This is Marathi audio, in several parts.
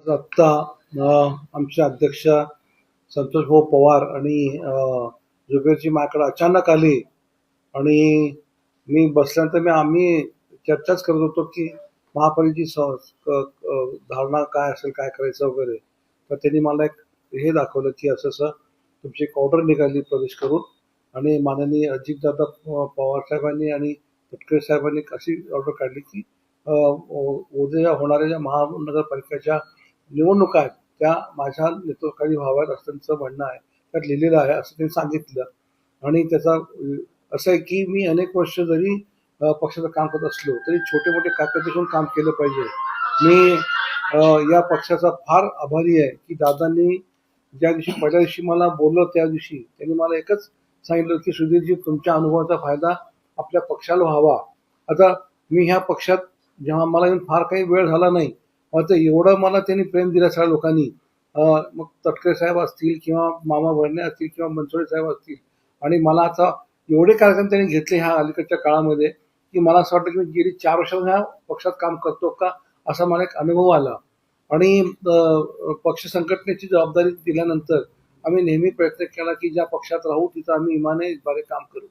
आत्ता आमचे अध्यक्ष संतोषभाऊ पवार आणि जुबेरजी माझ्याकडे अचानक आले आणि मी बसल्यानंतर आम्ही चर्चाच करत होतो की महापालिकेची धारणा काय असेल, काय करायचं वगैरे. तर त्यांनी मला एक हे दाखवलं की असं असं तुमची एक ऑर्डर निघाली प्रदेश करून आणि माननीय अजितदादा पवार साहेबांनी आणि तटकरे साहेबांनी अशी ऑर्डर काढली की उद्या होणाऱ्या ज्या महानगरपालिकेच्या निवडणुका आहेत त्या माझ्या नेतृत्वाखाली व्हाव्यात असं त्यांचं म्हणणं आहे, त्यात लिहिलेलं आहे असं त्यांनी सांगितलं. आणि त्याचा असं आहे की मी अनेक वर्ष जरी पक्षाचं काम करत असलो तरी छोटे मोठे काकादेखून काम केलं पाहिजे. मी या पक्षाचा फार आभारी आहे की दादांनी ज्या दिवशी पहिल्या दिवशी मला बोललं त्या दिवशी त्यांनी मला एकच सांगितलं की सुधीरजी तुमच्या अनुभवाचा फायदा आपल्या पक्षाला व्हावा. आता मी ह्या पक्षात जेव्हा मला येऊन फार काही वेळ झाला नाही, मात्र एवढं मला त्यांनी प्रेम दिलं सगळ्या लोकांनी. मग तटकरे साहेब असतील किंवा मामा भरणे असतील किंवा मनसोडे साहेब असतील, आणि मला आता एवढे कार्यक्रम त्यांनी घेतले ह्या अलीकडच्या काळामध्ये की मला असं वाटतं की मी गेली 4 वर्ष ह्या पक्षात काम करतो का असा मला एक अनुभव आला. आणि पक्ष संघटनेची जबाबदारी दिल्यानंतर आम्ही नेहमी प्रयत्न केला की ज्या पक्षात राहू तिथं आम्ही इमानदारीने काम करू.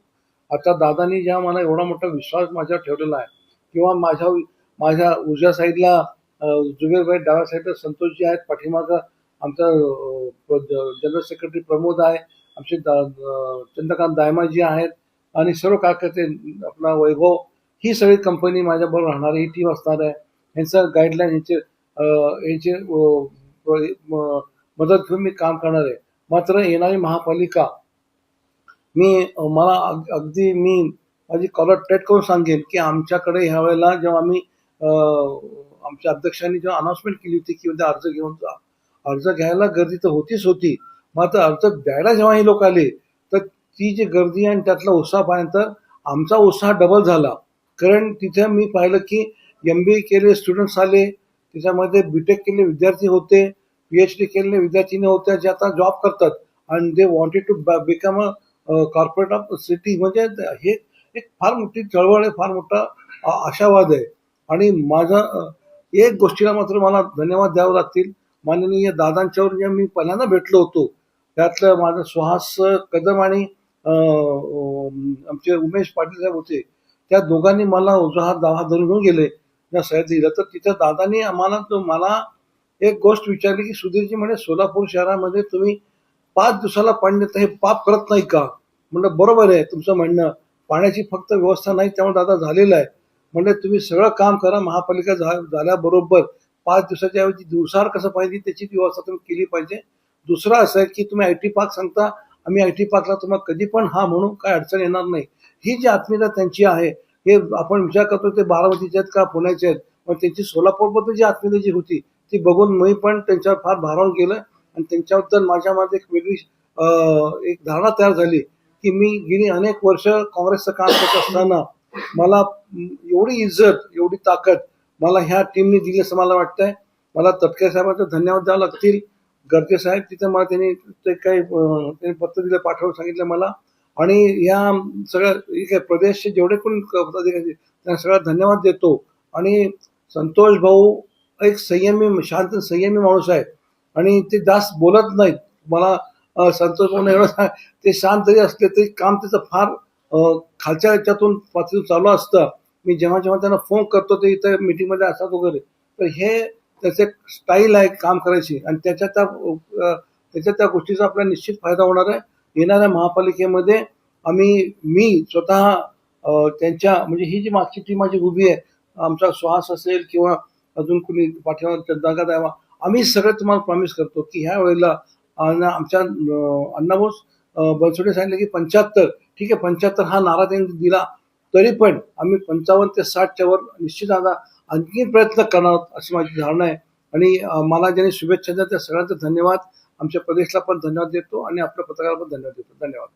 आता दादांनी जेव्हा मला एवढा मोठा विश्वास माझ्यावर ठेवलेला आहे किंवा माझ्या उजव्या साईडला जुबेरभाई, डाव्या साईडला संतोषजी आहेत, पाठीमागं आमचा जनरल सेक्रेटरी प्रमोद आहे, आमचे चंद्रकांत दायमाजी आहेत आणि सर्व कार्यकर्ते, आपला वैभव, ही सगळी कंपनी माझ्याबरोबर राहणारी ही टीम असणार आहे. यांचं गाईडलाईन यांचे मदत घेऊन मी काम करणार आहे. मात्र येणारी महापालिका मला अगदी मी माझी कॉलर टेट करून सांगेन की आमच्याकडे ह्या वेळेला जेव्हा आम्ही आमच्या अध्यक्षांनी जेव्हा अनाउन्समेंट केली होती की उद्या अर्ज घेऊन जा, अर्ज घ्यायला गर्दी तर होतीच होती, मात्र अर्ज द्यायला जेव्हा हे लोक आले तर ती जी गर्दी आणि त्यातला उत्साह पाहिल्यानंतर आमचा उत्साह डबल झाला. कारण तिथे मी पाहिलं की MBA केलेले स्टुडंट्स आले, त्याच्यामध्ये BTech केलेले विद्यार्थी होते, PhD केलेले विद्यार्थिनी होत्या जे आता जॉब करतात आणि they wanted to become a corporate of city. म्हणजे हे एक फार मोठी चळवळ आहे, फार मोठा आशावाद आहे. आणि माझा एक गोष्टीला मात्र मला धन्यवाद द्यावे लागतील. माननीय दादांच्यावर जे मी पहिल्यांदा भेटलो होतो त्यातलं माझं सुहास कदम आणि आमचे उमेश पाटील साहेब होते, त्या दोघांनी मला उजवा हात धरून घेऊन गेले त्या सह्या दिलं. तर तिथं दादांनी मला एक गोष्ट विचारली की सुधीरजी म्हणे सोलापूर शहरामध्ये तुम्ही 5 दिवसाला पाणी देता, हे पाप करत नाही का? म्हणलं बरोबर आहे तुमचं म्हणणं, पाण्याची फक्त व्यवस्था नाही त्यामुळे दादा झालेलं आहे. म्हणजे तुम्ही सगळं काम करा, महापालिका झाल्याबरोबर 5 दिवसाच्या ऐवजी दिवसावर कसं पाहिजे त्याची व्यवस्था तुम्ही केली पाहिजे. दुसरं असं आहे की तुम्ही IT पार्क सांगता, आम्ही IT पार्कला तुम्हाला कधी पण हा म्हणून काय अडचण येणार नाही. ही जी आत्मीयता त्यांची आहे, हे आपण विचार करतो ते बारामतीचे आहेत का पुण्याचे आहेत, पण त्यांची सोलापूरबद्दल जी आत्मीयता जी होती ती बघून मी पण त्यांच्यावर फार भारावून गेलं आणि त्यांच्याबद्दल माझ्यामध्ये एक वेगळी एक धारणा तयार झाली की मी गेली अनेक वर्ष काँग्रेसचं काम करत असताना मला एवढी इज्जत, एवढी ताकद मला ह्या टीमने दिली असं मला वाटतंय. मला तटकरे साहेबांचा धन्यवाद द्यावं लागतील. गर्जे साहेब तिथे मला त्यांनी पत्र दिलं, पाठवून सांगितलं मला. आणि या सगळ्या प्रदेशचे जेवढे कोणी पदाधिकारी त्यांना सगळा धन्यवाद देतो. आणि संतोष भाऊ एक शांत संयमी माणूस आहे आणि ते जास्त बोलत नाहीत. मला संतोष भाऊ एवढं ते शांत जरी असले तरी काम त्याचं फार खालच्या याच्यातून पातळीतून चालू असतं. मी जेव्हा त्यांना फोन करतो ते इथं मीटिंगमध्ये असतात वगैरे, तर हे त्याचे स्टाईल आहे काम करायची आणि त्याच्या त्या गोष्टीचा आपल्याला निश्चित फायदा होणार आहे. येणाऱ्या महापालिकेमध्ये मी स्वतः त्यांच्या म्हणजे ही जी मागची टीम माझी उभी आहे, आमचा सुहास असेल किंवा अजून कुणी पाठीमागे चंद्रकांत दायमा, आम्ही सगळे तुम्हाला प्रॉमिस करतो की ह्या वेळेला आमच्या अण्णाभाऊ बनसोडे सांगितलं की 75, ठीक आहे 75 हा नारा त्यांनी दिला, तरी पण आम्ही 55 ते 60च्या वर निश्चित आणखी प्रयत्न करणार अशी माझी धारणा आहे. आणि मला ज्यांनी शुभेच्छा दिल्या त्या सगळ्यांचा धन्यवाद, आमच्या प्रदेशला पण धन्यवाद देतो आणि आपल्या पत्रकाराला पण धन्यवाद देतो. धन्यवाद.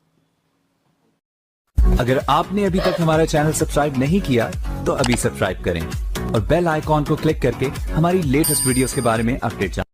अगर आपने अभी तक हमारा चैनल सब्सक्राइब नहीं किया तो अभी सब्सक्राइब करें और बेल आइकॉन को क्लिक करके हमारी लेटेस्ट वीडियोस के बारे में अपडेट जानें.